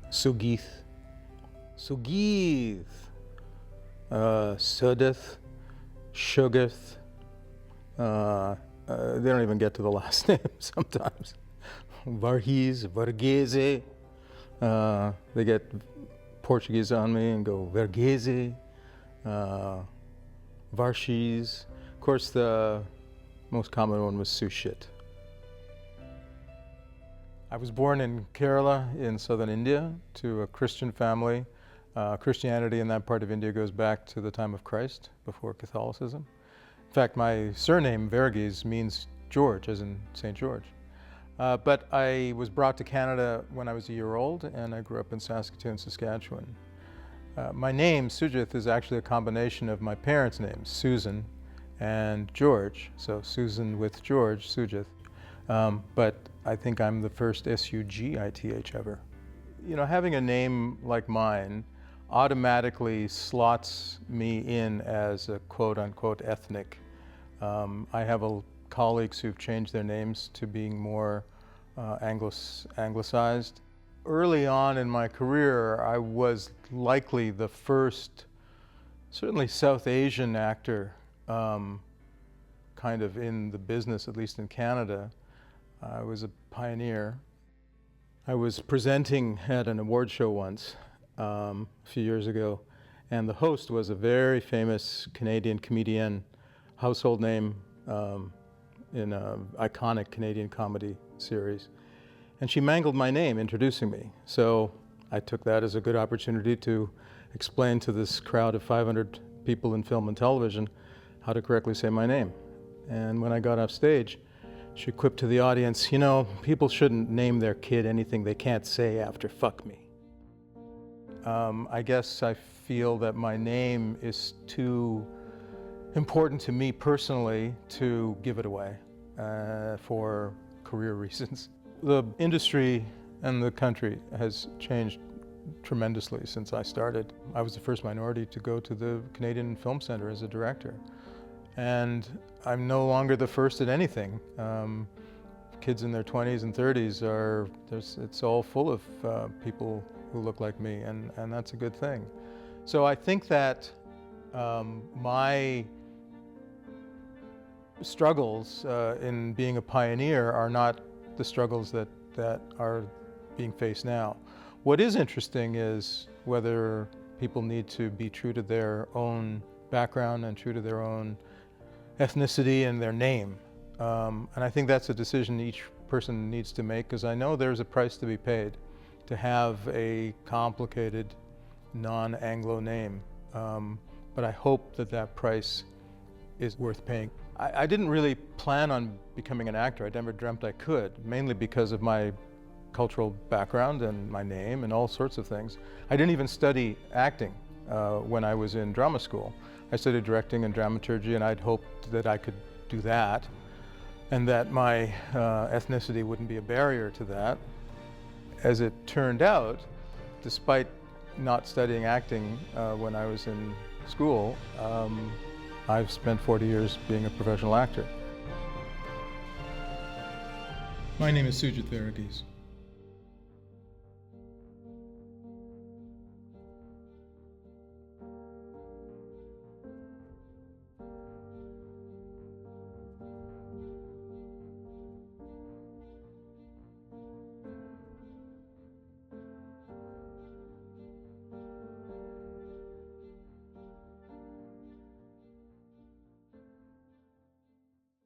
Sugith, Sudith, Sugith. They don't even get to the last name sometimes. Varughese. They get Portuguese on me and go Varughese, Varughese. Of course, the most common one was Sushit. I was born in Kerala in southern India to a Christian family. Christianity in that part of India goes back to the time of Christ, before Catholicism. In fact, my surname, Varughese, means George, as in St. George. But I was brought to Canada when I was a year old, and I grew up in Saskatoon, Saskatchewan. My name, Sugith, is actually a combination of my parents' names, Susan and George. So Susan with George, Sugith. But I think I'm the first S-U-G-I-T-H ever. You know, having a name like mine automatically slots me in as a quote-unquote ethnic. I have colleagues who've changed their names to being more anglicized. Early on in my career, I was likely the first, certainly South Asian actor kind of in the business, at least in Canada. I was a pioneer. I was presenting at an award show once, a few years ago, and the host was a very famous Canadian comedian, household name in an iconic Canadian comedy series. And she mangled my name introducing me. So I took that as a good opportunity to explain to this crowd of 500 people in film and television how to correctly say my name. And when I got off stage, she quipped to the audience, you know, people shouldn't name their kid anything they can't say after fuck me. I guess I feel that my name is too important to me personally to give it away for career reasons. The industry and the country has changed tremendously since I started. I was the first minority to go to the Canadian Film Centre as a director. And I'm no longer the first at anything. Kids in their 20s and 30s it's all full of people who look like me, and that's a good thing. So I think that my struggles in being a pioneer are not the struggles that are being faced now. What is interesting is whether people need to be true to their own background and true to their own ethnicity and their name. And I think that's a decision each person needs to make, because I know there's a price to be paid to have a complicated non-Anglo name. But I hope that that price is worth paying. I didn't really plan on becoming an actor. I never dreamt I could, mainly because of my cultural background and my name and all sorts of things. I didn't even study acting when I was in drama school. I studied directing and dramaturgy, and I'd hoped that I could do that and that my ethnicity wouldn't be a barrier to that. As it turned out, despite not studying acting when I was in school, I've spent 40 years being a professional actor. My name is Sugith Varughese.